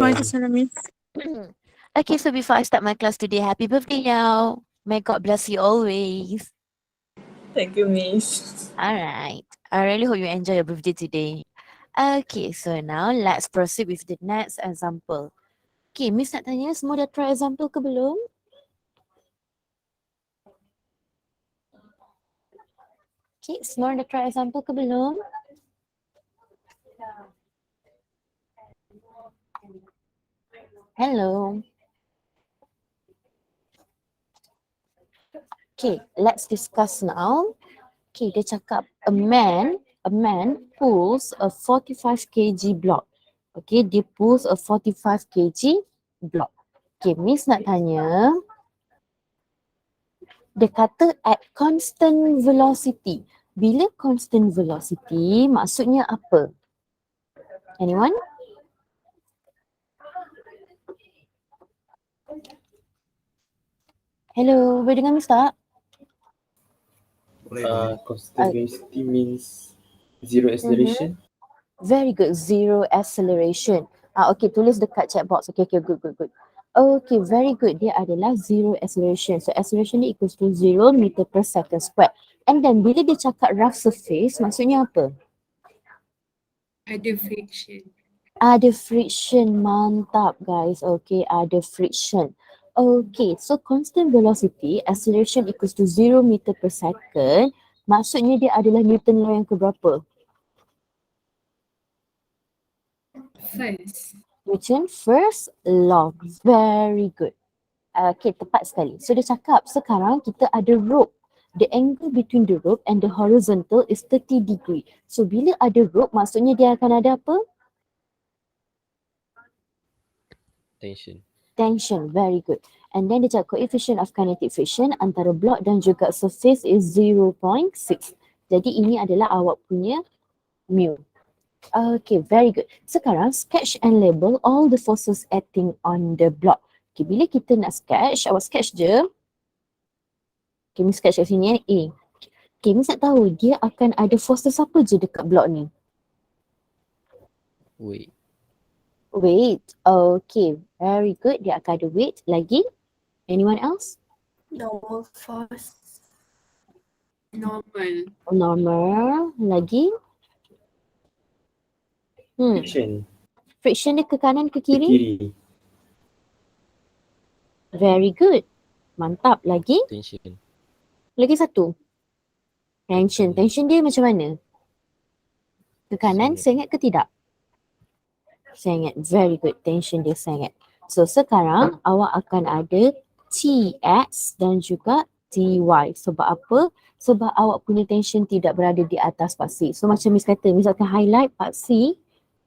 Waalaikumsalam, Miss. Okay, so before I start my class today, happy birthday now. May God bless you always. Thank you, Miss. Alright. I really hope you enjoy your birthday today. Okay, so now let's proceed with the next example. Okay, Miss nak tanya, semua dah try example ke belum? Okay, semua dah try example ke belum? Hello. Okay, let's discuss now. Okay, dia cakap a man pulls a 45 kg block. Okay, dia pulls a 45 kg block. Okay, Miss nak tanya, dia kata at constant velocity. Bila constant velocity, maksudnya apa? Anyone? Hello, boleh dengar Miss tak? Constant velocity means zero acceleration. Very good, zero acceleration. Okay, tulis dekat chat box. Okay, good. Okay, very good. Dia adalah zero acceleration. So, acceleration dia equals to 0 meter per second square. And then, bila dia cakap rough surface, maksudnya apa? Ada friction. Ada friction, mantap guys. Okay, ada friction. Okay, so constant velocity, acceleration equals to 0 meter per second. Maksudnya dia adalah Newton law yang keberapa? First. Newton first law. Very good. Okay, tepat sekali. So dia cakap sekarang kita ada rope. The angle between the rope and the horizontal is 30 degree. So bila ada rope, maksudnya dia akan ada apa? Tension, very good. And then dia cakap coefficient of kinetic friction antara block dan juga surface is 0.6. Jadi ini adalah awak punya mu. Okay, very good. Sekarang sketch and label all the forces acting on the block. Okay, bila kita nak sketch, awak sketch je. Okay, Miss sketch kat sini A. Okay, Miss nak tahu dia akan ada forces apa je dekat block ni? Weight. Okay, very good. Dia akan ada weight. Lagi? Anyone else? Normal force. Normal. Normal. Lagi? Friction. Friction dia ke kanan ke kiri? Kiri. Very good. Mantap. Lagi? Lagi satu. Tension. Tension dia macam mana? Ke kanan, sengit ke tidak? Sengit. Very good. Tension dia sengit. So sekarang awak akan ada Tx dan juga Ty. Sebab apa? Sebab awak punya tension tidak berada di atas part C. So macam Miss kata, Miss akan highlight part C.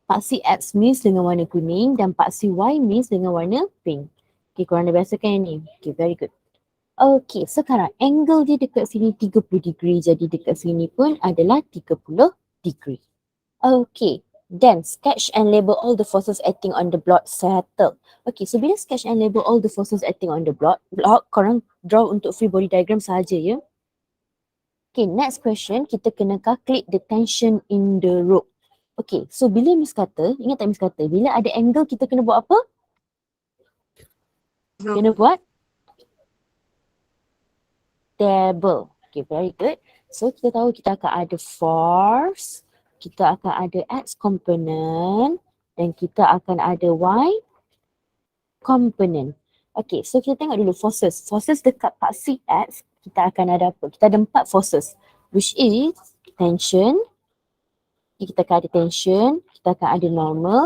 Part Cx means dengan warna kuning dan part Cy means dengan warna pink. Okay, korang dah biasa kan ni? Okay, very good. Okay, sekarang angle dia dekat sini 30 degree. Jadi dekat sini pun adalah 30 degree. Okay, then sketch and label all the forces acting on the block. Settle. Okay, so bila sketch and label all the forces acting on the block, korang draw untuk free body diagram sahaja ya. Okay, next question, kita kena calculate the tension in the rope. Okay, so bila Miss kata, ingat tak Miss kata, bila ada angle kita kena buat apa? Kena buat table. Okay, very good. So kita tahu kita akan ada force, kita akan ada X component dan kita akan ada Y component. Okay, so kita tengok dulu forces. Forces dekat part Cx, kita akan ada apa? Kita ada 4 forces, which is tension, kita akan ada tension, kita akan ada normal,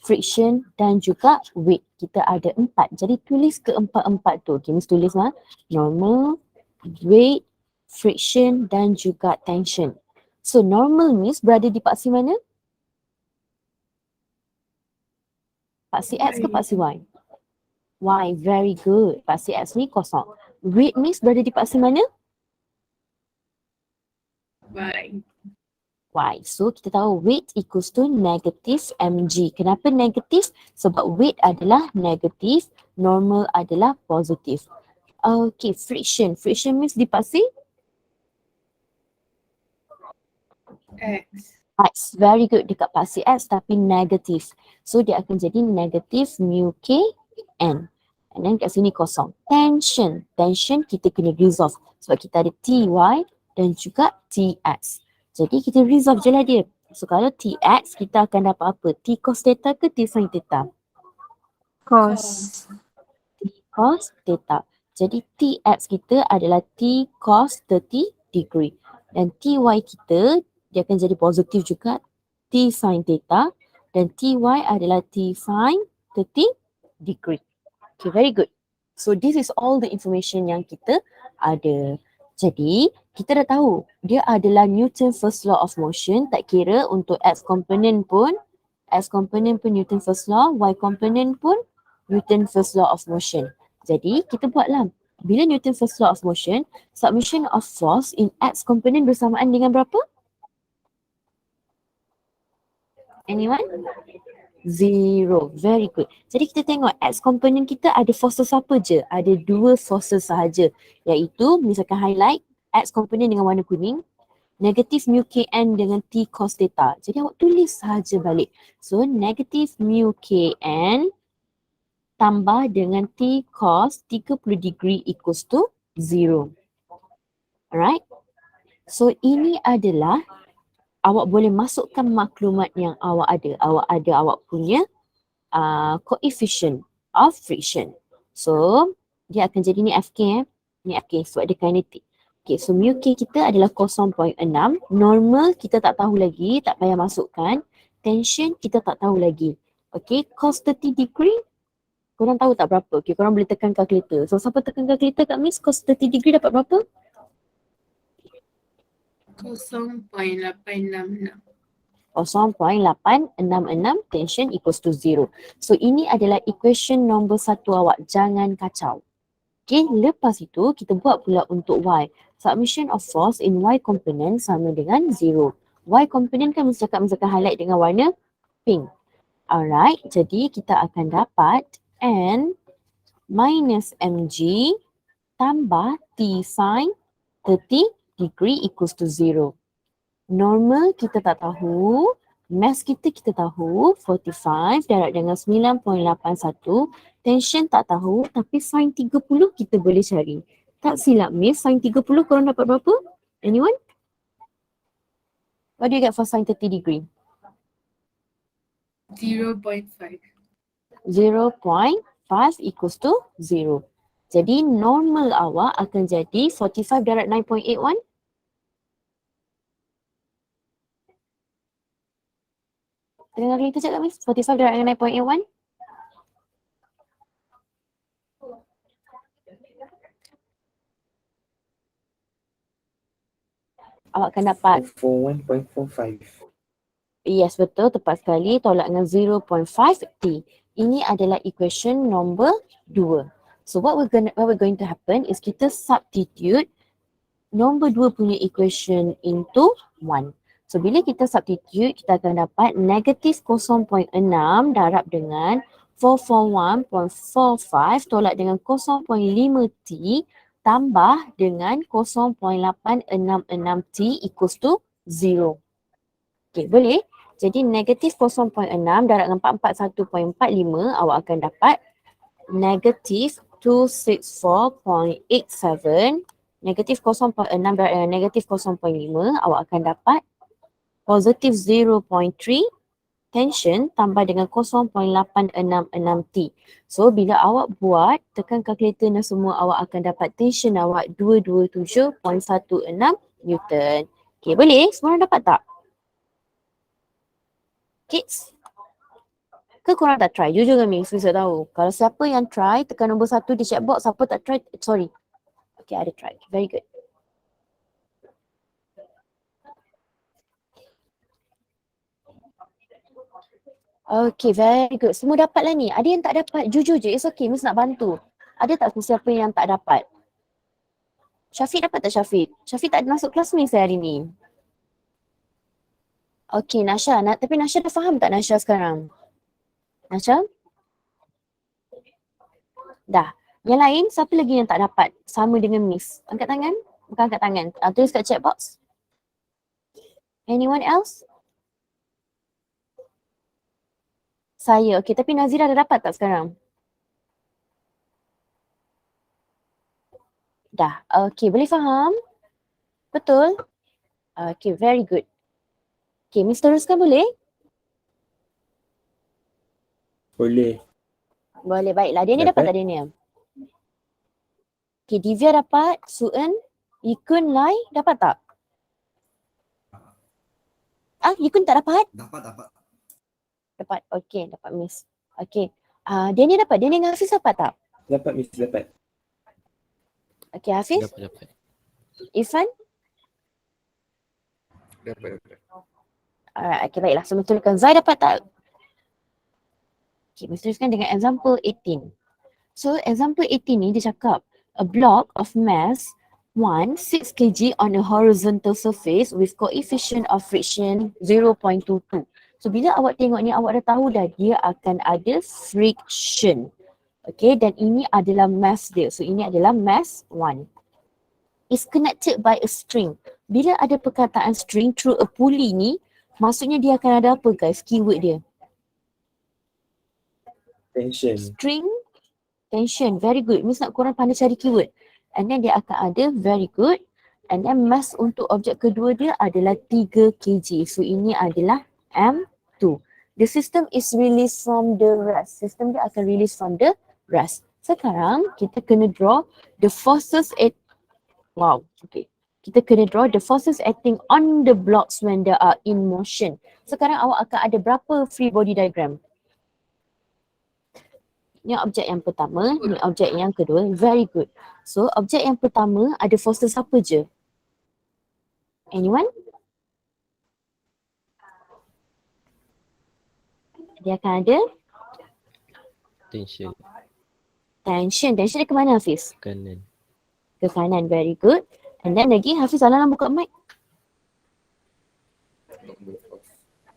friction dan juga weight. Kita ada 4. Jadi tulis keempat-empat tu. Okay, Miss tulis lah. Normal, weight, friction dan juga tension. So normal Miss berada di part C mana? Part Cx ke part Cy? Y, very good. Part Cx ni kosong. Weight Miss berada di part C mana? Y. Y. So kita tahu weight equals to negative mg. Kenapa negatif? Sebab weight adalah negatif, normal adalah positif. Okay, friction. Friction means di part C? X. X, very good dekat paksi X tapi negatif. So dia akan jadi negatif mu K N. And then kat sini kosong. Tension. Tension kita kena resolve. Sebab kita ada TY dan juga TX. Jadi kita resolve je lah dia. So kalau TX kita akan dapat apa? T cos theta ke T sin theta? Cos. T cos theta. Jadi TX kita adalah T cos 30 degree. Dan TY kita dia akan jadi positif juga T sin theta. Dan TY adalah T sin 30 degree. Okay, very good. So this is all the information yang kita ada. Jadi kita dah tahu dia adalah Newton first law of motion, tak kira untuk X component pun Newton first law, Y component pun Newton first law of motion. Jadi kita buatlah. Bila Newton first law of motion, submission of force in X component bersamaan dengan berapa? Anyone? Zero. Very good. Jadi kita tengok X component kita ada forces apa je? Ada dua forces sahaja. Iaitu misalkan highlight X component dengan warna kuning, negatif mu Kn dengan T cos theta. Jadi awak tulis sahaja balik. So negatif mu Kn tambah dengan T cos 30 degree equals to 0. Alright. So ini adalah awak boleh masukkan maklumat yang awak ada. Awak punya coefficient of friction. So dia akan jadi ni Fk Ni Fk sebab dia kinetic. Okay, so mu K kita adalah 0.6. Normal kita tak tahu lagi, tak payah masukkan. Tension kita tak tahu lagi. Okay, cos 30 degree korang tahu tak berapa? Okay, korang boleh tekan kalkulator. So siapa tekan kalkulator kat Miss, cos 30 degree dapat berapa? 0.866. 0.866 tension equals to 0. So ini adalah equation nombor 1 awak. Jangan kacau. Okay, lepas itu kita buat pula untuk Y. Submission of force in Y component sama dengan 0. Y component kan mesti cakap misalkan highlight dengan warna pink. Alright, jadi kita akan dapat N minus mg tambah T sin 30 degree equals to 0. Normal kita tak tahu, mass kita tahu 45 darab dengan 9.81, tension tak tahu tapi sin 30 kita boleh cari. Tak silap Miss, sin 30 korang dapat berapa? Anyone? What do you get for sin 30 degree? 0.5. 0.5 equals to 0. Jadi normal awak akan jadi 45 darab 9.81. Dengar kita cakap Miss, 45 darab dengan 9.81. Awak akan dapat 41.45. yes, betul, tepat sekali. Tolak dengan 0.5t. Ini adalah equation nombor 2. So what we're going to happen is kita substitute nombor 2 punya equation into 1. So bila kita substitute, kita akan dapat negatif 0.6 darab dengan 441.45 tolak dengan 0.5t tambah dengan 0.866t equals to 0. Okay, boleh? Jadi negatif 0.6 darab dengan 441.45 awak akan dapat negatif 264.87. Negatif 0.6 darab dengan negatif 0.5 awak akan dapat positif 0.3 tension tambah dengan 0.866t. So bila awak buat, tekan kalkulator dan semua, awak akan dapat tension awak 227.16 Newton. Okay, boleh? Semua orang dapat tak? Kids? Ke korang tak try? Jujur ke Miss? Bisa tahu. Kalau siapa yang try, tekan nombor 1 di chat box. Siapa tak try, sorry. Okay, ada try. Very good. Okay, very good. Semua dapat lah ni. Ada yang tak dapat? Jujur je. It's okay. Miss nak bantu. Ada tak siapa yang tak dapat? Syafiq dapat tak Syafiq? Syafiq tak masuk kelas Miss hari ni. Okay, Nasha. Tapi Nasha dah faham tak Nasha sekarang? Nasha? Dah. Yang lain, siapa lagi yang tak dapat sama dengan Miss? Angkat tangan? Bukan angkat tangan. Tulis kat chat box. Anyone else? Saya. Okay, tapi Nazira dah dapat tak sekarang? Dah. Okay, boleh faham? Betul? Okay, very good. Okay, Miss teruskan boleh? Boleh. Boleh, baiklah. Dia ni dapat Dapat. tak dia ni? Okay, Divya dapat. Suen, Yikun, Lai dapat tak? Yikun tak dapat? Dapat. Dapat. Okay, dapat Miss. Okay. Dia ni dapat. Dia ni dengan Hafiz dapat tak? Dapat Miss, dapat. Okay, Hafiz. Dapat. Irfan. Dapat. Alright, okay, baiklah. So, betulkan. Zai dapat tak? Okay, teruskan dengan example 18. So, example 18 ni dia cakap a block of mass 6 kg on a horizontal surface with coefficient of friction 0.22. So, bila awak tengok ni, awak dah tahu dah dia akan ada friction. Okay, dan ini adalah mass dia. So, ini adalah mass 1. Is connected by a string. Bila ada perkataan string through a pulley ni, maksudnya dia akan ada apa guys? Keyword dia. Tension. String, tension. Very good. Miss nak korang pandai cari keyword. And then dia akan ada very good. And then mass untuk objek kedua dia adalah 3 kg. So ini adalah M2. The system is released from the rest. System dia akan release from the rest. Sekarang kita kena draw the forces at kita kena draw the forces acting on the blocks when they are in motion. Sekarang awak akan ada berapa free body diagram? Ni objek yang pertama, ni objek yang kedua. Very good. So objek yang pertama ada forces apa je? Anyone? Dia akan ada Tension. tension. Tension dia ke mana Hafiz? Kanan. Ke kanan. Very good. And then lagi Hafiz salah buka mic.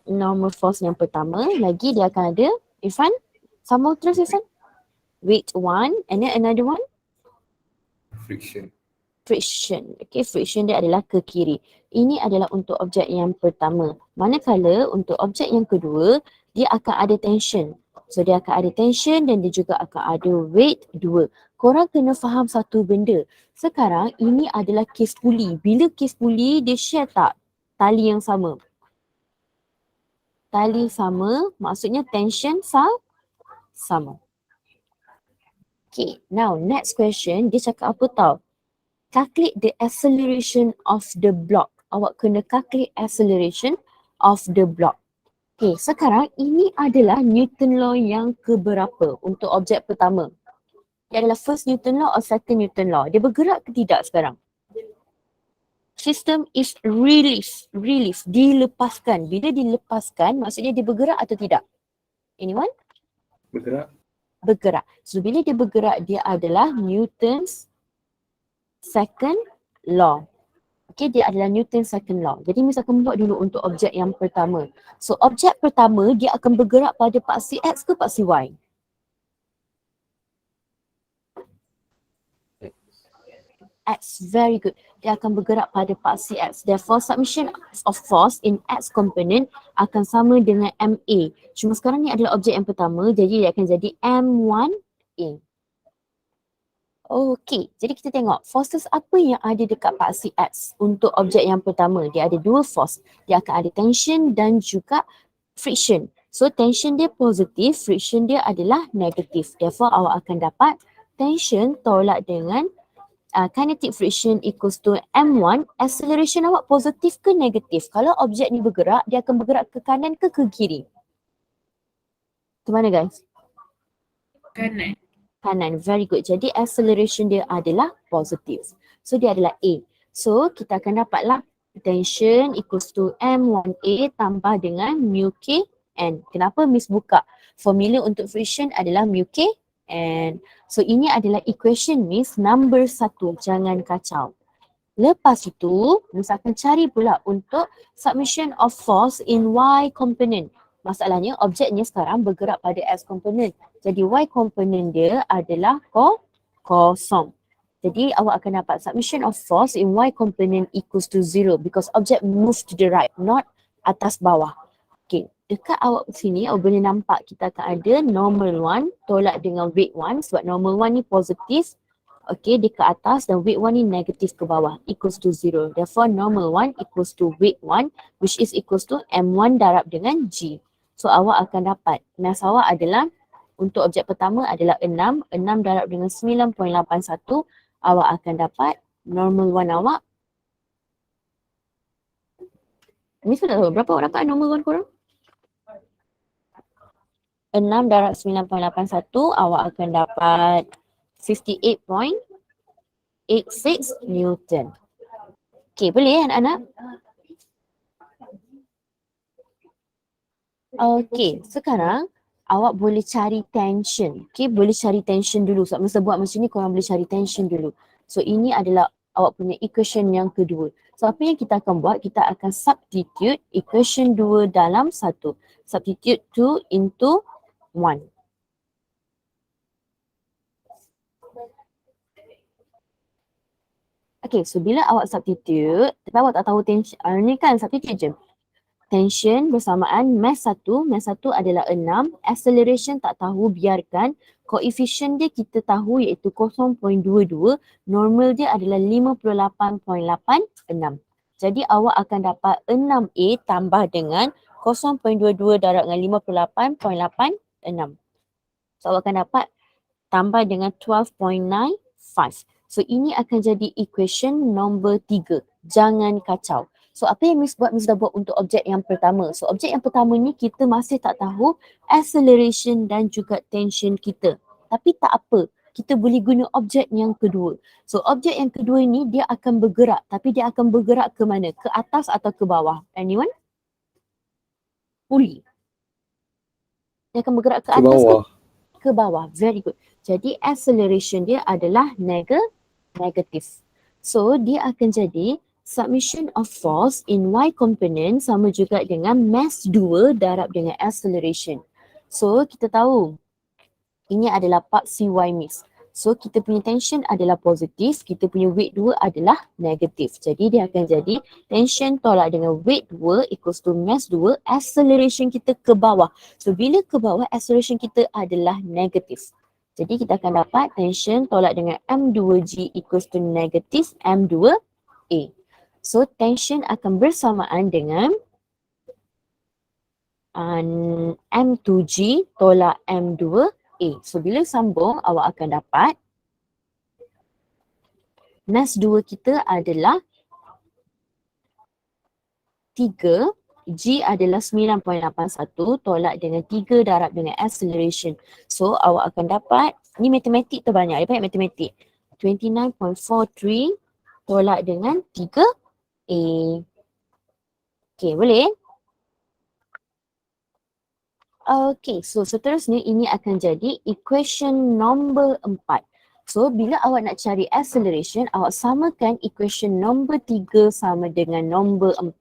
Normal force yang pertama. Lagi dia akan ada Irfan. Sambung terus Irfan. Weight 1 and then another one. Friction. Friction. Okay, friction dia adalah ke kiri. Ini adalah untuk objek yang pertama. Manakala untuk objek yang kedua, dia akan ada tension. So dia akan ada tension dan dia juga akan ada weight 2. Korang kena faham satu benda. Sekarang ini adalah case pulley. Bila case pulley dia share tak tali yang sama? Tali sama maksudnya tension sama. Okay, now next question dia cakap apa tau? Calculate the acceleration of the block. Awak kena calculate acceleration of the block. Okay, sekarang ini adalah Newton law yang keberapa untuk objek pertama? Dia adalah first Newton law or second Newton law? Dia bergerak ke tidak sekarang? System is release, dilepaskan. Bila dilepaskan, maksudnya dia bergerak atau tidak? Anyone? Bergerak. Bergerak. So bila dia bergerak, dia adalah Newton's second law. Okay, dia adalah Newton's second law. Jadi Miss akan buat dulu untuk objek yang pertama. So objek pertama dia akan bergerak pada paksi X ke paksi Y? X, very good. Dia akan bergerak pada paksi X. Therefore, submission of force in X component akan sama dengan MA. Cuma sekarang ni adalah objek yang pertama, jadi dia akan jadi M1A. Okey, jadi kita tengok forces apa yang ada dekat paksi X untuk objek yang pertama. Dia ada dua force. Dia akan ada tension dan juga friction. So tension dia positif, friction dia adalah negatif. Therefore awak akan dapat tension tolak dengan kinetic friction equals to M1. Acceleration awak positif ke negatif? Kalau objek ni bergerak, dia akan bergerak ke kanan ke kiri? Ke mana guys? Kanan. Kanan, very good. Jadi acceleration dia adalah positif. So dia adalah A. So kita akan dapatlah tension equals to M1A tambah dengan mu K N. Kenapa Miss buka? Formula untuk friction adalah mu K N. So ini adalah equation Miss number 1. Jangan kacau. Lepas itu, Miss akan cari pula untuk submission of force in Y component. Masalahnya objeknya sekarang bergerak pada X component. Jadi Y component dia adalah kosong. Jadi awak akan dapat submission of force in Y component equals to 0 because object move to the right, not atas bawah. Okay. dekat awak sini awak boleh nampak kita akan ada normal 1 tolak dengan weight 1 sebab normal 1 ni positif. Okay, dia ke atas dan weight 1 ni negatif ke bawah equals to 0. Therefore normal 1 equals to weight 1 which is equals to M1 darab dengan G. So awak akan dapat mass awak adalah untuk objek pertama adalah 6. 6 darab dengan 9.81. Awak akan dapat normal 1 awak. Ni sudah tahu berapa awak dapat normal 1 korang? 6 darab 9.81 awak akan dapat 58.86 Newton. Okay, boleh anak-anak? Okay, sekarang awak boleh cari tension. Okay, boleh cari tension dulu. Sebab masa buat macam ni korang boleh cari tension dulu. So ini adalah awak punya equation yang kedua. So apa yang kita akan buat? Kita akan substitute equation 2 dalam 1. Substitute 2 into 1. Okay, so bila awak substitute, tapi awak tak tahu tension, ni kan substitute je. Tension bersamaan mass 1 adalah 6, acceleration tak tahu, biarkan. Koefisien dia kita tahu iaitu 0.22, normal dia adalah 58.86. Jadi awak akan dapat 6A tambah dengan 0.22 darab dengan 58.86. So awak akan dapat tambah dengan 12.95. So ini akan jadi equation nombor 3. Jangan kacau. So apa yang Miss buat? Miss dah buat untuk objek yang pertama. So objek yang pertama ni kita masih tak tahu acceleration dan juga tension kita. Tapi tak apa. Kita boleh guna objek yang kedua. So objek yang kedua ni dia akan bergerak. Tapi dia akan bergerak ke mana? Ke atas atau ke bawah? Anyone? Puli. Dia akan bergerak ke Ke atas bawah. ke bawah. Very good. Jadi acceleration dia adalah negatif. So dia akan jadi submission of force in y component sama juga dengan mass 2 darab dengan acceleration. So kita tahu ini adalah part CY Miss. So kita punya tension adalah positif, kita punya weight 2 adalah negatif. Jadi dia akan jadi tension tolak dengan weight 2 equals to mass 2, acceleration kita ke bawah. So bila ke bawah, acceleration kita adalah negatif. Jadi kita akan dapat tension tolak dengan M2G equals to negatif M2A. So tension akan bersamaan dengan M2G tolak M2A. So bila sambung awak akan dapat mass 2 kita adalah 3, G adalah 9.81 tolak dengan 3 darab dengan acceleration. So awak akan dapat, ni matematik terbanyak, dia banyak matematik. 29.43 tolak dengan 3A. Okay, boleh? Okay, so seterusnya ini akan jadi equation nombor 4. So bila awak nak cari acceleration, awak samakan equation nombor 3 sama dengan nombor 4.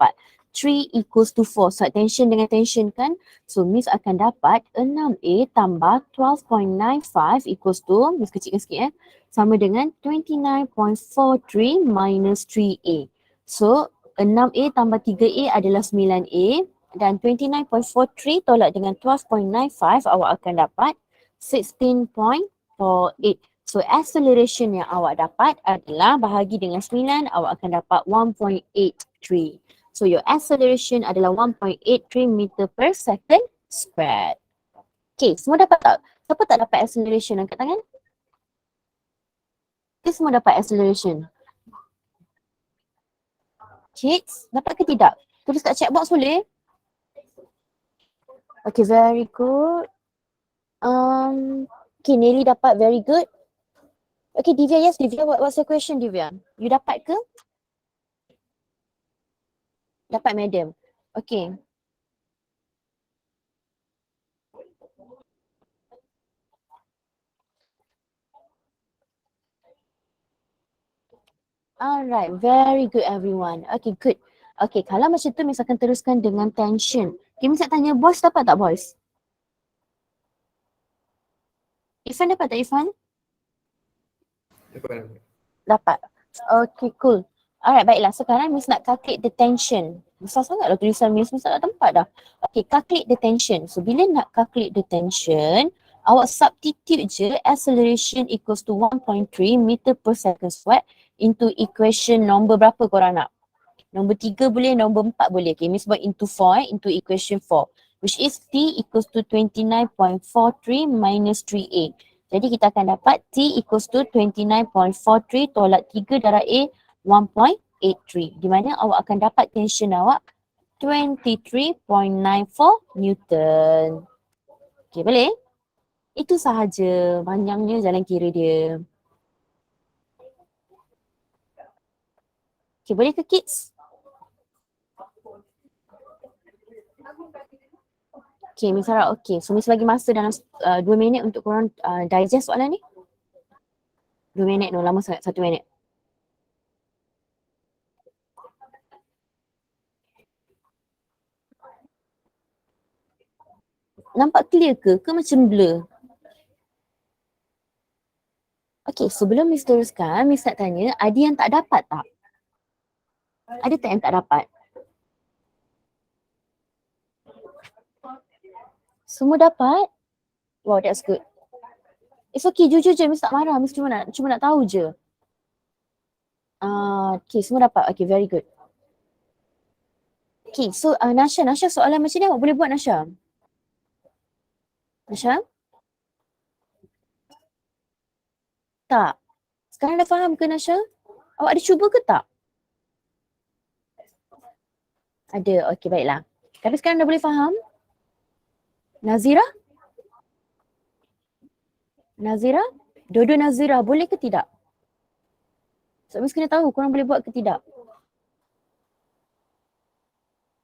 3 equals to 4. So tension dengan tension kan? So Miss akan dapat 6A tambah 12.95 equals to, Miss kecilkan sikit sama dengan 29.43 minus 3A. So 6A tambah 3A adalah 9A dan 29.43 tolak dengan 12.95 awak akan dapat 16.48. So acceleration yang awak dapat adalah bahagi dengan 9, awak akan dapat 1.83. So your acceleration adalah 1.83 meter per second squared. Okay, semua dapat tak? Siapa tak dapat acceleration? Angkat tangan. Okay, semua dapat acceleration. Kids, dapat ke tidak? Tulis kat chat box boleh? Okay, very good. Okay, Nelly dapat, very good. Okay, Divya, yes, Divya, what's your question, Divya? You dapat ke? Dapat, madam. Okay. Alright, very good everyone. Okay, good. Okay, kalau macam tu Miss akan teruskan dengan tension. Okay, Miss nak tanya, boys dapat tak boys? Irfan dapat tak Irfan? Dapat. Dapat. Okay, cool. Alright, baiklah. Sekarang Miss nak calculate the tension. Besar sangatlah tulisan Miss tak ada tempat dah. Okay, calculate the tension. So, bila nak calculate the tension, awak substitute je acceleration equals to 1.3 meter per second squared into equation nombor berapa korang nak? Nombor 3 boleh, nombor 4 boleh. Okay, Miss buat into 4 into equation 4. Which is T equals to 29.43 minus 3A. Jadi kita akan dapat T equals to 29.43 tolak 3 darab A 1.83. Di mana awak akan dapat tension awak 23.94 Newton. Okay, boleh? Itu sahaja. Panjangnya jalan kira dia. Okay, boleh ke kids? Okay, Miss Sarah, okay. So, Miss bagi masa dalam 2 minit untuk korang digest soalan ni. 2 minit tu, lama sangat, 1 minit. Nampak clear ke macam blur? Okay, sebelum Miss teruskan, Miss nak tanya, ada yang tak dapat tak? Ada tak yang tak dapat? Semua dapat? Wow, that's good. It's okay, jujur je, Miss tak marah. Miss cuma nak tahu je. Okay, semua dapat. Okay, very good. Okay, so Nasha soalan macam ni awak boleh buat, Nasha? Nasha? Tak. Sekarang dah faham ke, Nasha? Awak ada cuba ke tak? Ada, okay, baiklah. Tapi sekarang dah boleh faham? Nazira? Nazira? Dodo Nazira, boleh ke tidak? So, Miss kena tahu korang boleh buat ke tidak?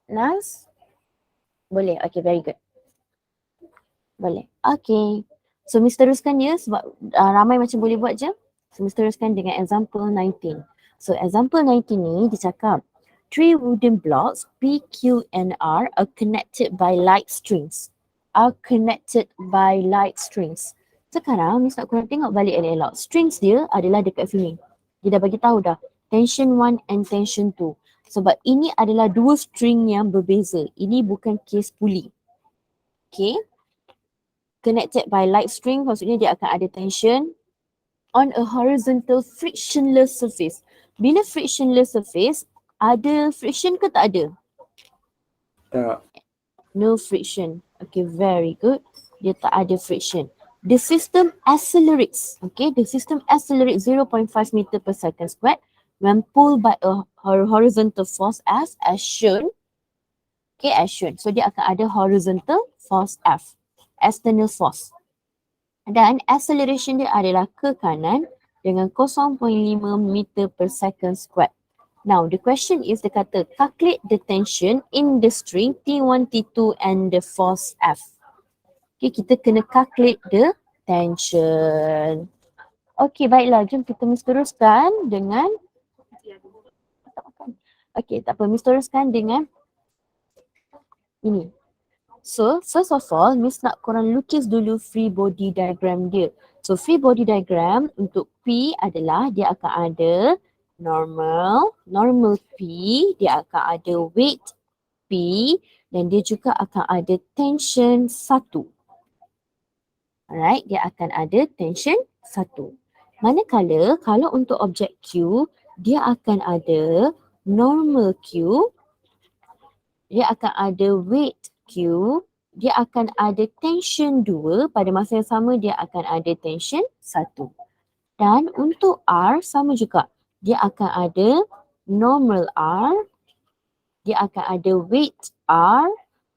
Naz? Boleh, okay, very good. Boleh, okay. So, Miss teruskan ya sebab ramai macam boleh buat je. So, Miss teruskan dengan example 19. So, example 19 ni dia cakap 3 wooden blocks P, Q and R are connected by light strings. Sekarang Miss nak korang tengok balik elok-elok. Strings dia adalah dekat sini. Dia dah bagi tahu dah. Tension 1 and tension 2. Sebab ini adalah dua string yang berbeza. Ini bukan case pulley. Okay. Connected by light string maksudnya dia akan ada tension on a horizontal frictionless surface. Bila frictionless surface, ada friction ke tak ada? Tak. No friction. Okay, very good. Dia tak ada friction. The system accelerates. Okay, the system accelerates 0.5 meter per second squared when pulled by a horizontal force F as shown. Okay, as shown. So dia akan ada horizontal force F, external force. Dan acceleration dia adalah ke kanan dengan 0.5 meter per second squared. Now, the question is, dia kata, calculate the tension in the string T1, T2 and the force F. Okay, kita kena calculate the tension. Okay, baiklah. Jom kita teruskan dengan okay, tak apa. Miss teruskan dengan ini. So, first of all, Miss nak korang lukis dulu free body diagram dia. So, free body diagram untuk P adalah dia akan ada normal P, dia akan ada weight P dan dia juga akan ada tension 1. Alright, dia akan ada tension 1. Manakala kalau untuk objek Q, dia akan ada normal Q, dia akan ada weight Q, dia akan ada tension 2, pada masa yang sama dia akan ada tension 1. Dan untuk R sama juga. Dia akan ada normal R, dia akan ada weight R,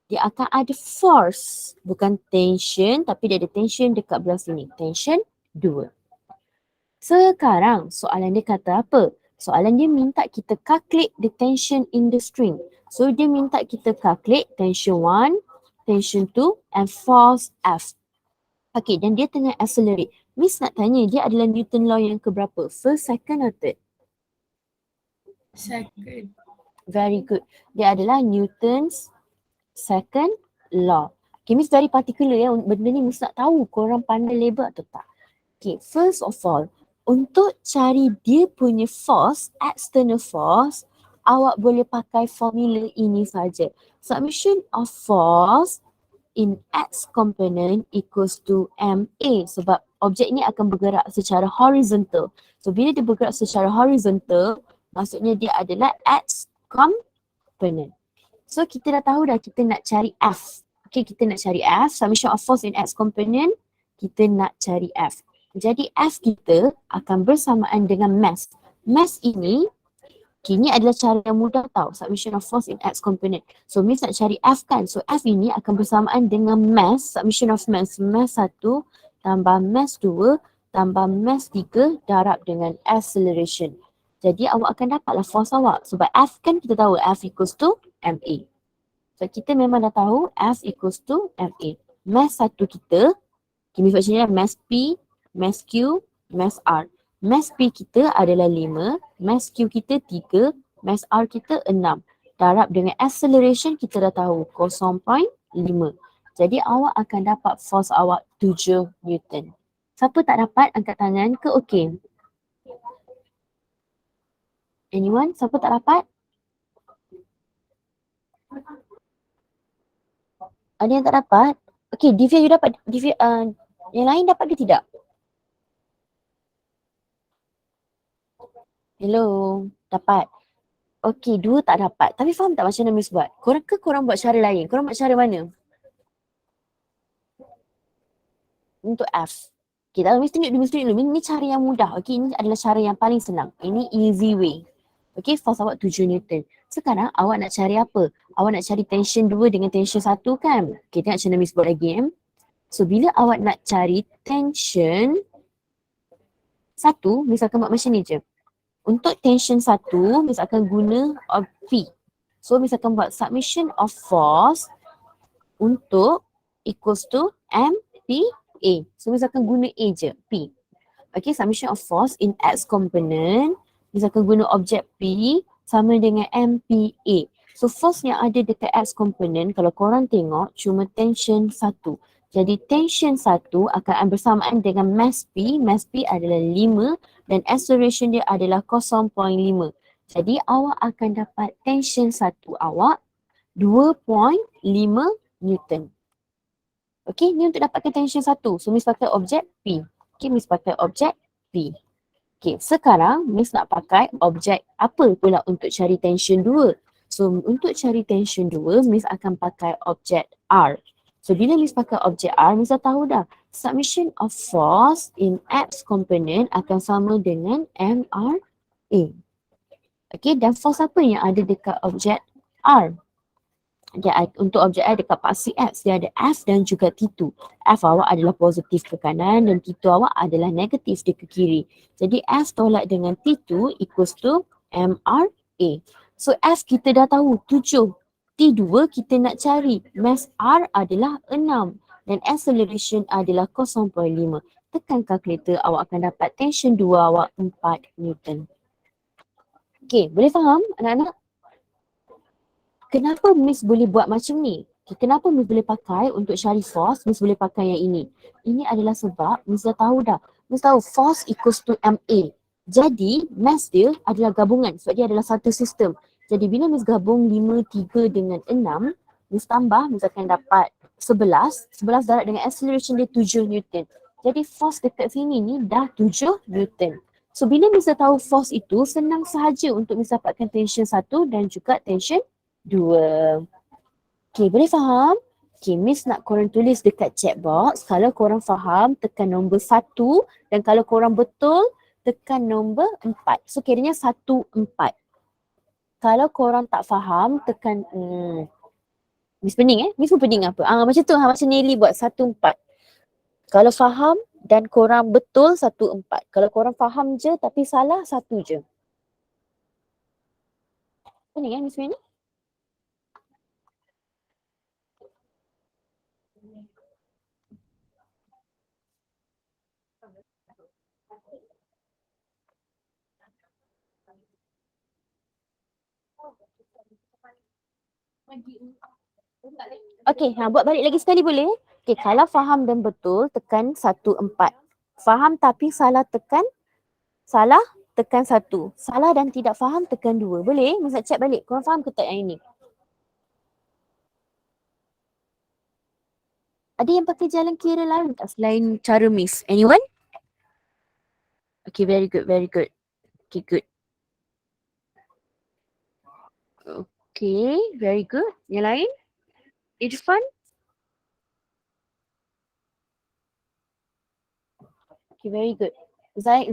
dia akan ada force, bukan tension tapi dia ada tension dekat belah sini, tension 2. Sekarang soalan dia kata apa? Soalan dia minta kita calculate the tension in the string. So dia minta kita calculate tension 1, tension 2 and force F. Okay, dan dia tengah accelerate. Miss nak tanya, dia adalah Newton law yang keberapa? First, second or third? Second. Very good. Dia adalah Newton's second law. Okay, Miss very particular ya. Benda ni Miss nak tahu korang pandai label atau tak. Okay, first of all, Untuk cari dia punya force, external force, awak boleh pakai formula ini saja. Submission of force in X component equals to MA sebab objek ni akan bergerak secara horizontal. So bila dia bergerak secara horizontal, maksudnya dia adalah X component. So kita dah tahu dah kita nak cari F. Okay, kita nak cari F, submission of force in X component, kita nak cari F. Jadi F kita akan bersamaan dengan mass. Mass ini kini adalah cara yang mudah tau, submission of force in X component. So Miss nak cari F kan, so F ini akan bersamaan dengan mass, submission of mass 1 tambah mass 2 tambah mass 3 darab dengan acceleration. Jadi awak akan dapatlah force awak sebab F kan kita tahu F equals to MA. So kita memang dah tahu F equals to MA. Mass 1 kita, Miss buat macam ni lah, mass P, mass Q, mass R. Mass P kita adalah 5, mass Q kita 3, mass R kita 6. Darab dengan acceleration kita dah tahu 0.5. Jadi awak akan dapat force awak 7 Newton. Siapa tak dapat angkat tangan ke okey? Anyone? Siapa tak dapat? Ada yang tak dapat? Okey, Divya you dapat? Divya, yang lain dapat ke tidak? Hello, dapat. Okey, 2 tak dapat. Tapi faham tak macam mana Miss buat? Korang buat cara lain? Korang buat cara mana? Untuk F. Okay, tak Miss tunjuk dulu. Ini cara yang mudah. Okay, ini adalah cara yang paling senang. Ini easy way. Okay, force awak 7 Newton. Sekarang awak nak cari apa? Awak nak cari tension 2 dengan tension 1 kan? Okay, tengok macam mana Miss buat lagi. So, bila awak nak cari tension 1, Miss akan buat macam ni je. Untuk tension 1, Miss akan guna P. So, Miss akan buat submission of force untuk equals to MPA. So, Miss akan guna A je, P. Okay, submission of force in X component, Miss akan guna objek P sama dengan MPA. So, force yang ada dekat X component, kalau korang tengok, cuma tension 1. Jadi tension 1 akan bersamaan dengan mass P. Mass P adalah 5 dan acceleration dia adalah 0.5. Jadi awak akan dapat tension 1 awak 2.5 Newton. Okay, ni untuk dapatkan tension 1. So Miss pakai objek P. Okay, Miss pakai objek P. Okay, sekarang Miss nak pakai objek apa pula untuk cari tension 2? So untuk cari tension 2, Miss akan pakai objek R. So bila Miss pakai objek R, Miss dah tahu dah. Submission of force in X component akan sama dengan MRA. Okay, dan force apa yang ada dekat objek R? Dia, untuk objek R dekat paksi X, dia ada F dan juga T2. F awak adalah positif ke kanan dan T2 awak adalah negatif dia ke kiri. Jadi F tolak dengan T2 equals to MRA. So F kita dah tahu 7. T2 kita nak cari. Mass R adalah 6 dan acceleration adalah 0.5. Tekan kalkulator, awak akan dapat tension 2 awak 4 Newton. Okay, boleh faham anak-anak? Kenapa Miss boleh buat macam ni? Okay, kenapa Miss boleh pakai untuk cari force, Miss boleh pakai yang ini? Ini adalah sebab Miss dah tahu dah. Miss tahu force equals to MA. Jadi mass dia adalah gabungan sebab dia adalah satu sistem. Jadi bila Miss gabung 5, 3 dengan 6, Miss tambah, Miss akan dapat 11. 11 darab dengan acceleration dia 7 Newton. Jadi force dekat sini ni dah 7 Newton. So bila Miss dah tahu force itu, senang sahaja untuk Miss dapatkan tension 1 dan juga tension 2. Okay, boleh faham? Okay, Miss nak korang tulis dekat chat box. Kalau korang faham, tekan nombor 1 dan kalau korang betul, tekan nombor 4. So kiranya 1, 4. Kalau korang tak faham, tekan Miss pening Miss pun pening apa? Macam tu macam Nelly buat 1, 4. Kalau faham dan korang betul 1, 4. Kalau korang faham je tapi salah 1 je. Pening Miss pening? Okay, buat balik lagi sekali boleh? Okay, kalau faham dan betul, tekan 1, 4. Faham tapi salah, tekan Salah, tekan 1. Salah dan tidak faham, tekan 2. Boleh? Masa check balik. Korang faham ke tak yang ini? Ada yang pakai jalan kira lain tak selain cara Miss? Anyone? Okay, very good, very good. Okay, good. Okay, very good. Yang lain? Irfan? Okay, very good. Zai?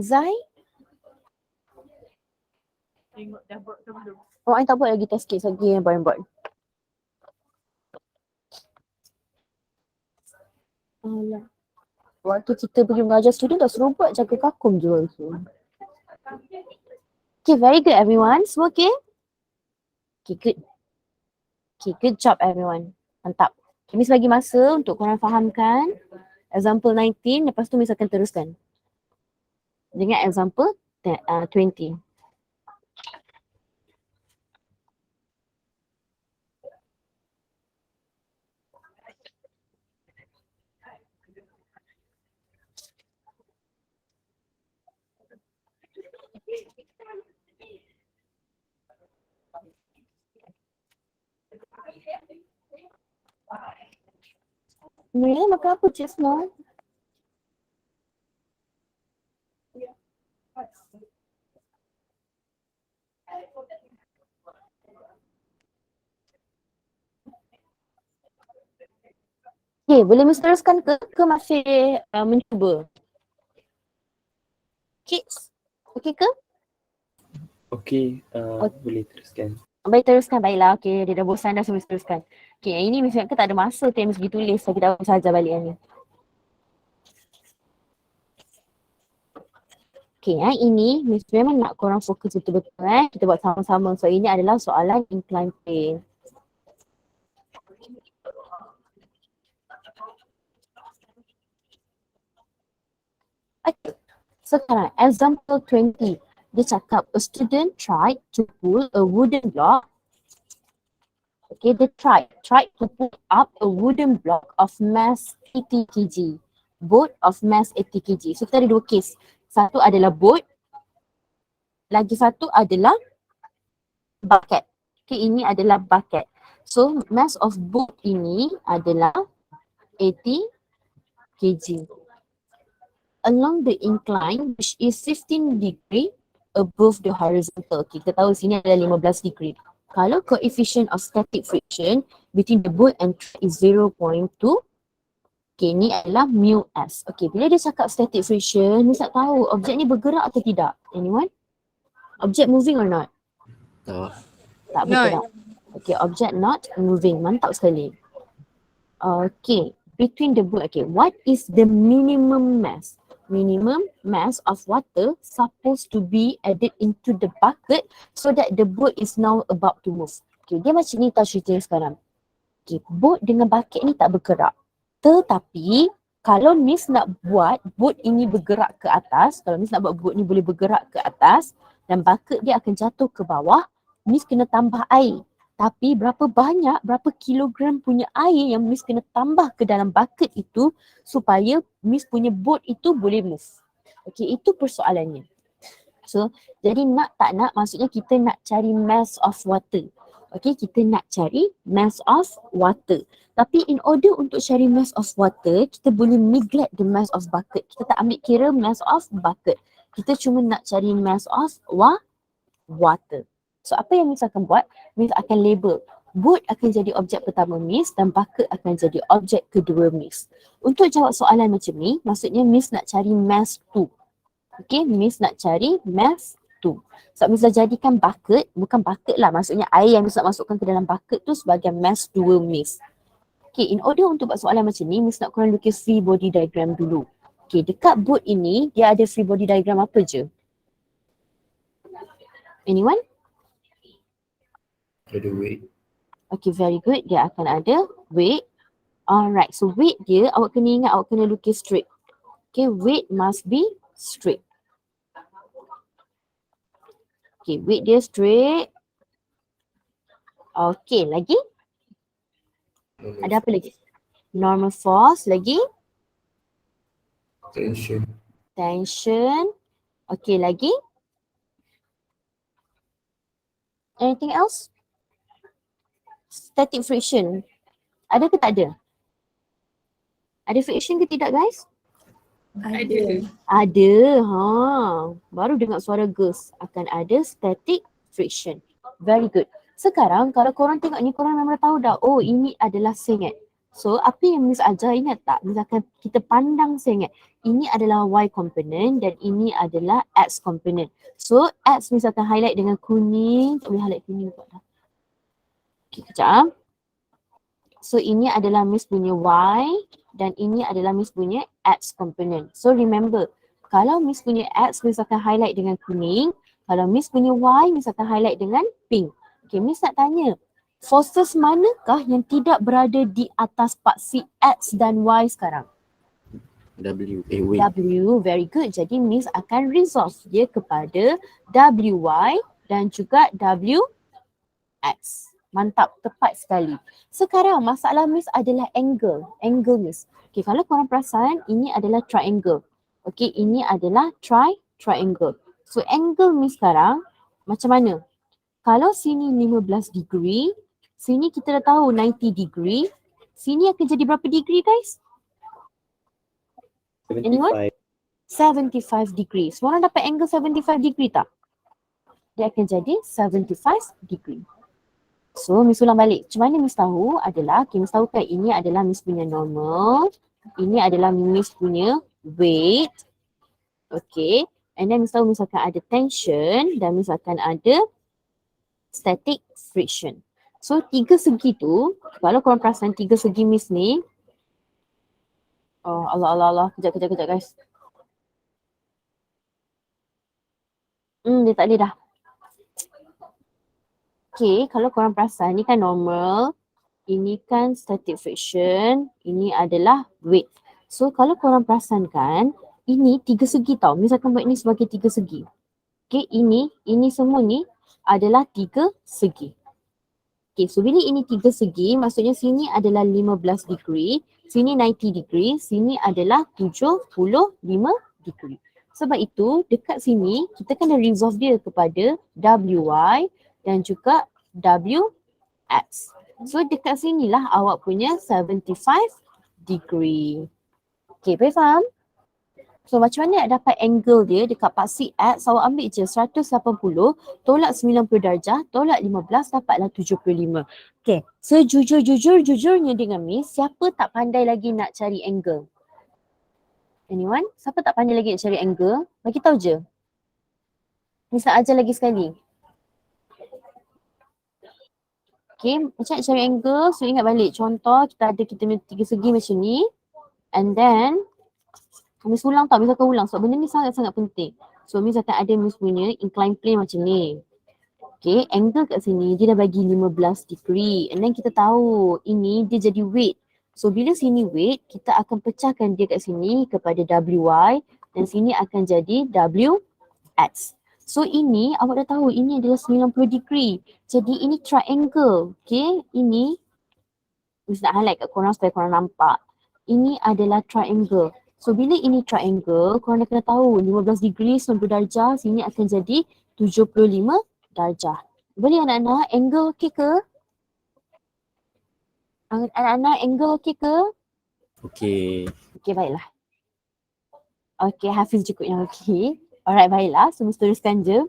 Oh, I tak buat lagi test case lagi yang buat. Alah. Waktu kita pergi mengajar student tak suruh buat jaga kakum je waktu tu. Okay, very good everyone. Semua okay? Okay, good. Okay, good job everyone. Mantap. Okay, Miss bagi masa untuk korang fahamkan example 19, lepas tu Miss akan teruskan dengan example 20. Mila makan apa cik semua? Okay, boleh Miss teruskan ke masih mencuba? Kids, okay ke? Okey, boleh teruskan. Baik, teruskan. Baiklah. Okay, dia dah bosan dah, so Miss teruskan. Okay, yang ini Miss ingatkan tak ada masa tu yang Miss pergi tulis. So, kita Miss ajar balik yang ni. Okay, yang ini Miss memang nak korang fokus betul-betul. Kita buat sama-sama. So, ini adalah soalan inclined plane. Okay, sekarang example 20. Dia cakap a student tried to pull a wooden block. Okay, they tried to pull up a wooden block of mass 80 kg. Boat of mass 80 kg. So kita ada dua case. Satu adalah boat. Lagi satu adalah bucket. Okay, ini adalah bucket. So mass of boat ini adalah 80 kg. Along the incline which is 15 degree above the horizontal. Okay, kita tahu sini adalah 15 degree. Kalau coefficient of static friction between the boat and track is 0.2, okay, ni adalah mu s. Okay, bila dia cakap static friction, ni tak tahu objek ni bergerak atau tidak. Anyone? Object moving or not? Tak bergerak. Okay, object not moving. Mantap sekali. Okay, between the boat, okay, what is the minimum mass? Minimum mass of water supposed to be added into the bucket so that the boat is now about to move. Okay, dia macam ni tahu cerita sekarang. Okay, boat dengan bucket ni tak bergerak. Tetapi kalau Miss nak buat boat ini bergerak ke atas, kalau Miss nak buat boat ni boleh bergerak ke atas dan bucket dia akan jatuh ke bawah, Miss kena tambah air. Tapi berapa banyak, berapa kilogram punya air yang Miss kena tambah ke dalam bucket itu supaya Miss punya boat itu boleh move. Okay, itu persoalannya. So, jadi nak tak nak maksudnya kita nak cari mass of water. Okay, kita nak cari mass of water. Tapi in order untuk cari mass of water, kita boleh neglect the mass of bucket. Kita tak ambil kira mass of bucket. Kita cuma nak cari mass of water. So apa yang Miss akan buat? Miss akan label. Boat akan jadi objek pertama Miss dan bucket akan jadi objek kedua Miss. Untuk jawab soalan macam ni, maksudnya Miss nak cari mass 2. Okay, Miss nak cari mass 2. So Miss dah jadikan bucket, bukan bucket lah, maksudnya air yang Miss nak masukkan ke dalam bucket tu sebagai mass 2 Miss. Okay, in order untuk buat soalan macam ni, Miss nak korang lukis free body diagram dulu. Okay, dekat boat ini, dia ada free body diagram apa je? Anyone? Ada weight. Okay, very good. Dia akan ada weight. Alright, so weight dia, awak kena ingat, awak kena lukis straight. Okay, weight must be straight. Okay, weight dia straight. Okay, lagi? Ada apa lagi? Normal force, lagi? Tension. Tension. Okay, lagi? Anything else? Static friction. Ada ke tak ada? Ada friction ke tidak guys? Ada. Ada. Baru dengar suara girls. Akan ada static friction. Very good. Sekarang kalau korang tengok ni, korang memang tahu dah, oh ini adalah sengit. So apa yang Miss ajar, ingat tak? Misalkan kita pandang sengit. Ini adalah Y component dan ini adalah X component. So X Miss akan highlight dengan kuning. Tak boleh highlight kuning pula dah. Okay, kejap. So ini adalah Miss punya Y dan ini adalah Miss punya X component. So remember, kalau Miss punya X, Miss akan highlight dengan kuning. Kalau Miss punya Y, Miss akan highlight dengan pink. Okay, Miss nak tanya, forces manakah yang tidak berada di atas paksi X dan Y sekarang? W. W, very good. Jadi Miss akan resolve dia kepada WY dan juga WX. Mantap, tepat sekali. Sekarang masalah Miss adalah angle. Angle Miss. Okay, kalau korang perasan, ini adalah triangle. Okay, ini adalah triangle. So angle Miss sekarang macam mana? Kalau sini 15 degree, sini kita dah tahu 90 degree, sini akan jadi berapa degree guys? 75. 75 degree. Semua orang dapat angle 75 degree tak? Dia akan jadi 75 degree. So Miss ulang balik. Macam mana Miss tahu adalah, okay, Miss tahu kan ini adalah Miss punya normal. Ini adalah Miss punya weight. Okay. And then Miss tahu Miss akan ada tension dan Miss akan ada static friction. So tiga segi tu, kalau korang perasan tiga segi Miss ni, oh Allah. Kejap guys. Dia tak boleh dah. Okay, kalau korang perasan ni kan normal, ini kan static friction, ini adalah weight. So kalau korang perasan kan, ini tiga segi tau. Misalkan buat ni sebagai tiga segi. Okay, ini semua ni adalah tiga segi. Okay, so bila ini tiga segi, maksudnya sini adalah 15 degree, sini 90 degree, sini adalah 75 degree. Sebab itu, dekat sini, kita kena resolve dia kepada WY dan juga WX. So dekat sinilah awak punya 75 degree. Okay, boleh faham? So macam mana nak dapat angle dia dekat paksi X, awak ambil je 180 tolak 90 darjah, tolak 15 dapatlah 75. Okay, sejujurnya dengan Miss, siapa tak pandai lagi nak cari angle? Anyone? Siapa tak pandai lagi nak cari angle? Bagi tahu je. Miss nak ajar lagi sekali. Okay, macam nak cari angle, so ingat balik. Contoh, kita punya tiga segi macam ni. And then, Miss ulang tau, Miss akan ulang. So, benda ni sangat-sangat penting. So, Miss akan ada Miss punya incline plane macam ni. Okay, angle kat sini, dia dah bagi 15 degree. And then kita tahu, ini dia jadi weight. So, bila sini weight, kita akan pecahkan dia kat sini kepada WY. Dan sini akan jadi WX. So ini awak dah tahu ini adalah 90 degree. Jadi ini triangle. Okay, ini Miss nak highlight kat korang supaya korang nampak. Ini adalah triangle. So bila ini triangle, korang dah kena tahu 15 degree 90 darjah, sini akan jadi 75 darjah. Boleh anak-anak, angle okey ke? Anak-anak, angle okey ke? Okay. Okay, baiklah. Okay, Hafiz cukup yang okey. Alright, baiklah. So, Miss teruskan je.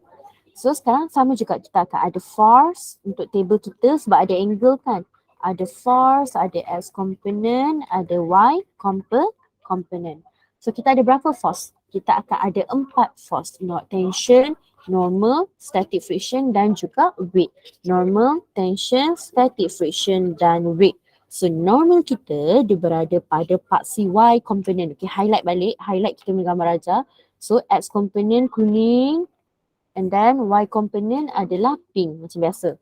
So, sekarang sama juga kita akan ada force untuk table kita sebab ada angle kan. Ada force, ada X component, ada Y component. So, kita ada berapa force? Kita akan ada 4 force. Tension, normal, static friction dan juga weight. Normal, tension, static friction dan weight. So, normal kita dia berada pada paksi Y component. Okay, highlight balik. Highlight kita punya gambar aja. So X component kuning and then Y component adalah pink macam biasa.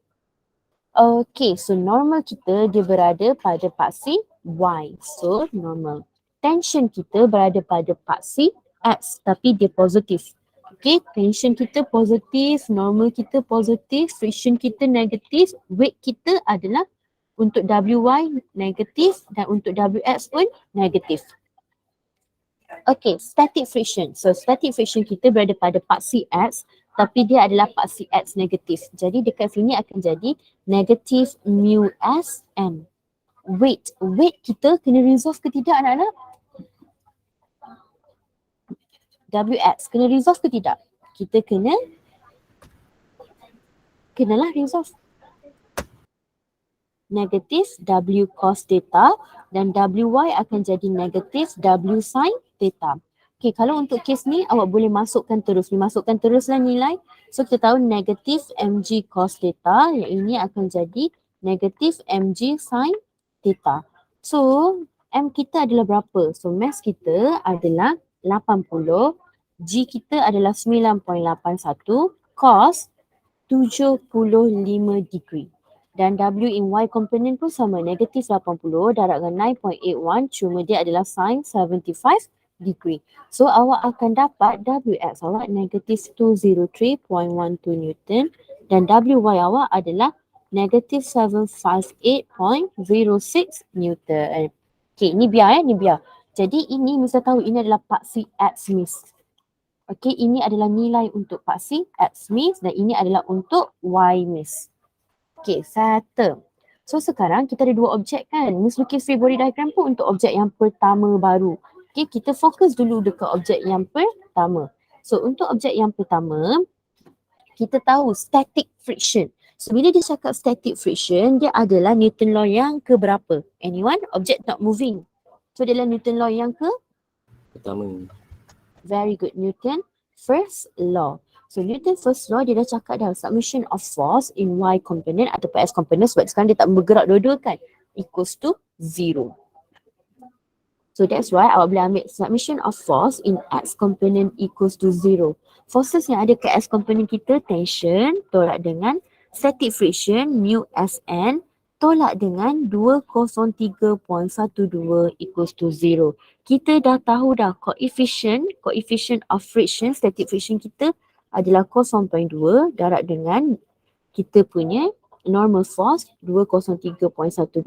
Okay, so normal kita dia berada pada paksi Y. So normal. Tension kita berada pada paksi X tapi dia positif. Okay, tension kita positif, normal kita positif, friction kita negatif, weight kita adalah untuk WY negatif dan untuk WX pun negatif. Okay, static friction. So static friction kita berada pada part CX tapi dia adalah part CX negatif. Jadi dekat sini akan jadi negatif mu S N. Weight kita kena resolve ke tidak anak-anak? WX kena resolve ke tidak? Kita kenalah resolve. Negatif W cos theta dan WY akan jadi negatif W sin theta. Okay, kalau untuk kes ni awak boleh masukkan teruslah nilai. So kita tahu negatif mg cos theta, yang ini akan jadi negatif mg sin theta. So M kita adalah berapa? So mass kita adalah 80, G kita adalah 9.81, cos 75 degree. Dan W in Y component pun sama, negatif 80 darab dengan 9.81, cuma dia adalah sin 75 degree. So awak akan dapat WX awak negatif 203.12 Newton dan WY awak adalah negatif 758.06 Newton. Okay, ni biar ni biar. Jadi ini mesti tahu ini adalah paksi at Smith. Okay, ini adalah nilai untuk paksi at Smith dan ini adalah untuk Y Smith. Okay, settle. So sekarang kita ada dua objek kan. Miss lukis free body diagram pun untuk objek yang pertama baru. Okay, kita fokus dulu dekat objek yang pertama. So untuk objek yang pertama, kita tahu static friction. So bila dia cakap static friction, dia adalah Newton law yang keberapa? Anyone? Object not moving. So dia adalah Newton law yang Pertama. very good. Newton first law. So Newton first law dia dah cakap dah submission of force in Y component ataupun S component sebab sekarang dia tak bergerak dua-dua kan, equals to 0. So that's why awak boleh ambil submission of force in X component equals to 0. Forces yang ada ke S component kita, tension tolak dengan static friction mu Sn tolak dengan 203.12 equals to 0. Kita dah tahu dah coefficient of friction, static friction kita adalah 0.2 darab dengan kita punya normal force 203.12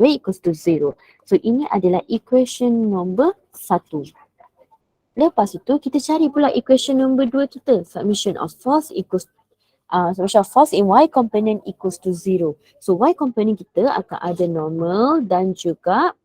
equals to 0. So ini adalah equation nombor 1. Lepas itu kita cari pula equation nombor 2 kita. Submission of force equals submission of force in Y component equals to 0. So Y component kita akan ada normal dan juga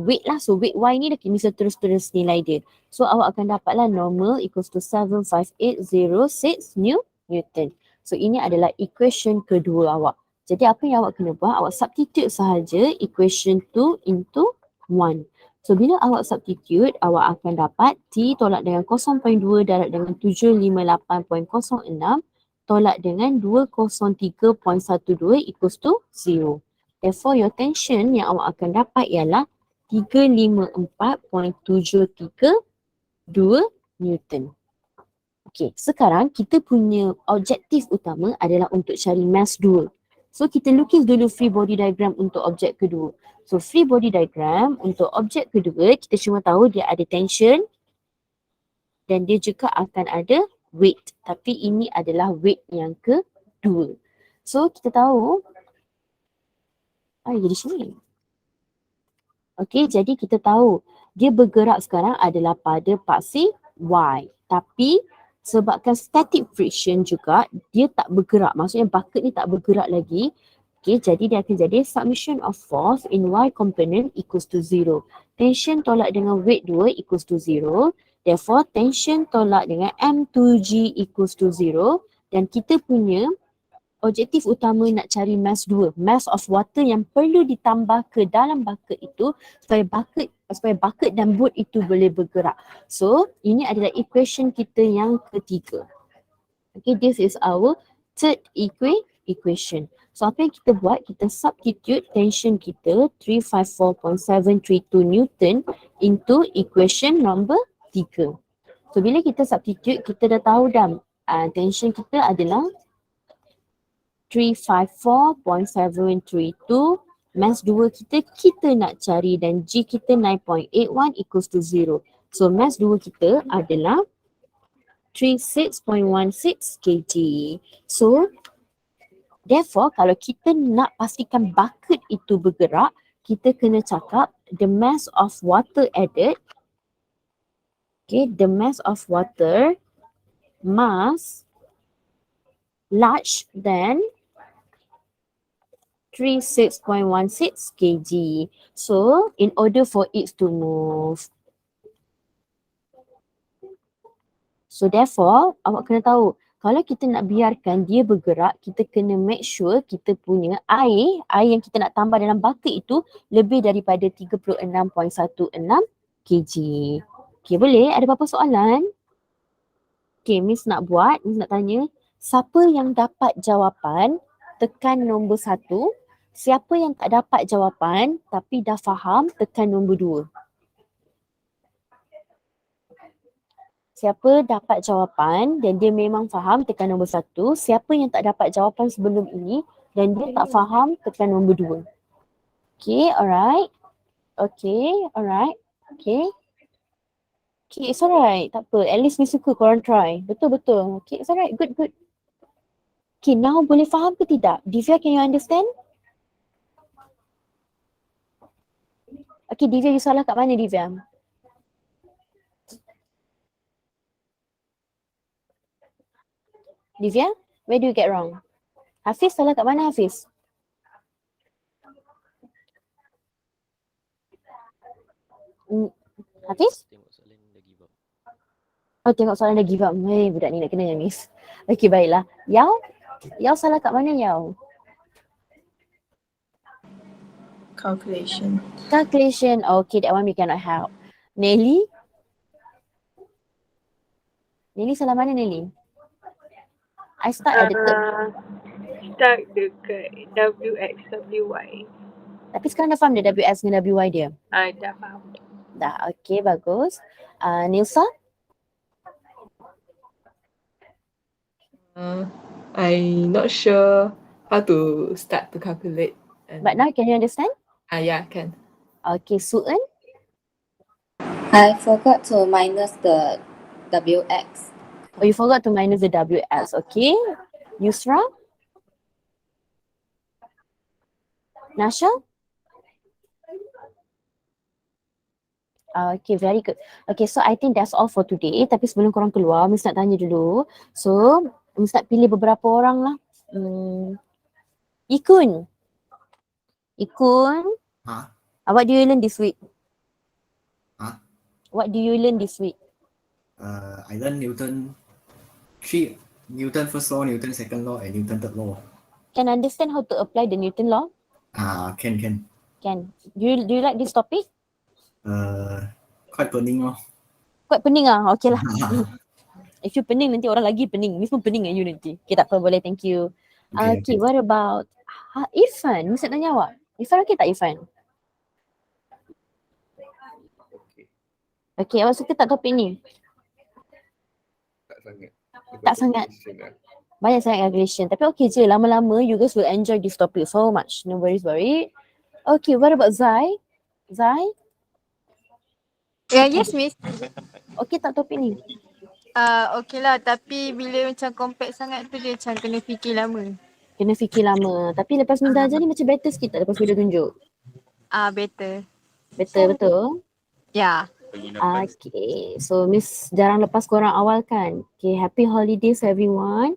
weight lah. So weight Y ni dah bisa terus nilai dia. So awak akan dapatlah normal equals to 75806 Newton. So ini adalah equation kedua awak. Jadi apa yang awak kena buat? Awak substitute sahaja equation 2 into 1. So bila awak substitute, awak akan dapat T tolak dengan 0.2 darab dengan 758.06 tolak dengan 203.12 equals to 0. Therefore your tension yang awak akan dapat ialah 354.732 Newton. Okay, sekarang kita punya objektif utama adalah untuk cari mass 2. So kita lukis dulu free body diagram untuk objek kedua. So free body diagram untuk objek kedua, kita cuma tahu dia ada tension dan dia juga akan ada weight. Tapi ini adalah weight yang kedua. So kita tahu, jadi sini. Okay, jadi kita tahu dia bergerak sekarang adalah pada paksi Y. Tapi sebabkan static friction juga, dia tak bergerak. Maksudnya bucket ni tak bergerak lagi. Okay, jadi dia akan jadi submission of force in Y component equals to 0. Tension tolak dengan weight 2 equals to 0. Therefore, tension tolak dengan M2G equals to 0. Dan kita punya objektif utama nak cari mass 2. Mass of water yang perlu ditambah ke dalam bucket itu supaya bucket dan boat itu boleh bergerak. So, ini adalah equation kita yang ketiga. Okay, this is our third equation. So, apa yang kita buat? Kita substitute tension kita 354.732 Newton into equation number 3. So, bila kita substitute, kita dah tahu dah tension kita adalah 354.732. Mass 2 kita nak cari dan G kita 9.81 equals to 0. So mass 2 kita adalah 36.16 kg. So therefore kalau kita nak pastikan bucket itu bergerak, kita kena cakap the mass of water added, okay, the mass of water mass large than 36.16 kg. So, in order for it to move. So, therefore, awak kena tahu, kalau kita nak biarkan dia bergerak, kita kena make sure kita punya air yang kita nak tambah dalam bucket itu lebih daripada 36.16 kg. Okay, boleh? Ada apa-apa soalan? Okay, Miss nak tanya, siapa yang dapat jawapan, tekan nombor 1. Siapa yang tak dapat jawapan tapi dah faham, tekan nombor 2. Siapa dapat jawapan dan dia memang faham, tekan nombor 1. Siapa yang tak dapat jawapan sebelum ini dan dia tak faham, tekan nombor 2. Okay, alright. Okay, alright. Okay. Okay, it's alright. Tak apa. At least ni suka korang try. Betul-betul. Okay, it's alright. Good, good. Okay, now boleh faham ke tidak? Divya, can you understand? Okay, Divya, you salah kat mana, Divya? Divya, where do you get wrong? Hafiz, salah kat mana, Hafiz? Hafiz? Oh, tengok soalan dah give up. Hei, budak ni nak kena nangis. Okay, baiklah. Yao salah kat mana, Yao? Calculation. Calculation. Okay, that one we cannot help. Nelly? Nelly salah mana, Nelly? I start at the third. Start dekat WX, WY. Tapi sekarang dah faham dia WX dengan WY dia? Dah faham. Dah, okay, bagus. Nilsa? I'm not sure how to start to calculate. But now can you understand? Yeah, can. Okay, Su'en? I forgot to minus the WX. Oh, you forgot to minus the WX, okay. Yusra? Nasha? Okay, very good. Okay, so I think that's all for today. Tapi sebelum korang keluar, Miss nak tanya dulu. So, Miss nak pilih beberapa orang lah. Ikun. What do you learn this week? What do you learn this week? I learned Newton first law, Newton second law, and Newton third law. Can understand how to apply the Newton law? Can. Can. Do you like this topic? Quite pening lor. Quite pening ah. Okay lah. If you pening, nanti orang lagi pening. Miss pun pening dengan you nanti. Okay, tak apa, boleh. Thank you. Okay, what about Irfan? Miss nak tanya awak. Irfan okay tak, Irfan? Okay, awak suka tak topik ni? Tak sangat. Tak sangat. Banyak sangat calculation. Tapi okay je, lama-lama you guys will enjoy this topic so much. No worries. Okay, what about Zai? Zai? Yes, Miss. Okay tak topik ni? Okay lah, tapi bila macam compact sangat tu dia macam kena fikir lama. Kena fikir lama. Tapi lepas minta ajar ni macam better sikit tak lepas video tunjuk? Better. Betul? Ya. Okay, so Miss jarang lepas korang awal kan? Okay, happy holidays everyone.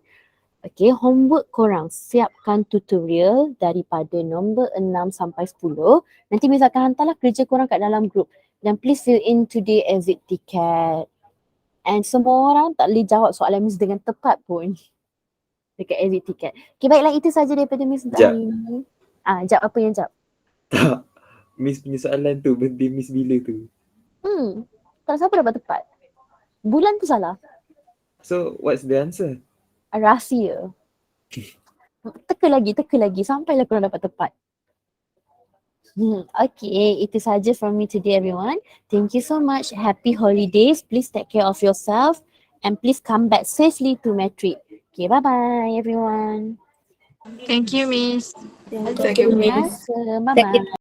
Okay, homework korang siapkan tutorial daripada nombor 6 sampai 10. Nanti Miss akan hantarlah kerja korang kat dalam group. Dan please fill in today exit ticket. And semua orang tak boleh jawab soalan Miss dengan tepat pun. Dekat exit ticket. Okay, baiklah itu saja daripada Miss untuk hari ini. Jap apa yang jap? Tak. Miss punya soalan tu, birthday Miss bila tu? Tak siapa dapat tepat. Bulan tu salah. So, what's the answer? Rahsia. Teka lagi sampailah korang dapat tepat. Okay, itu saja from me today everyone. Thank you so much. Happy holidays. Please take care of yourself and please come back safely to Matric. Okay, bye-bye everyone. Thank you, Miss. Thank you, Miss. Bye-bye.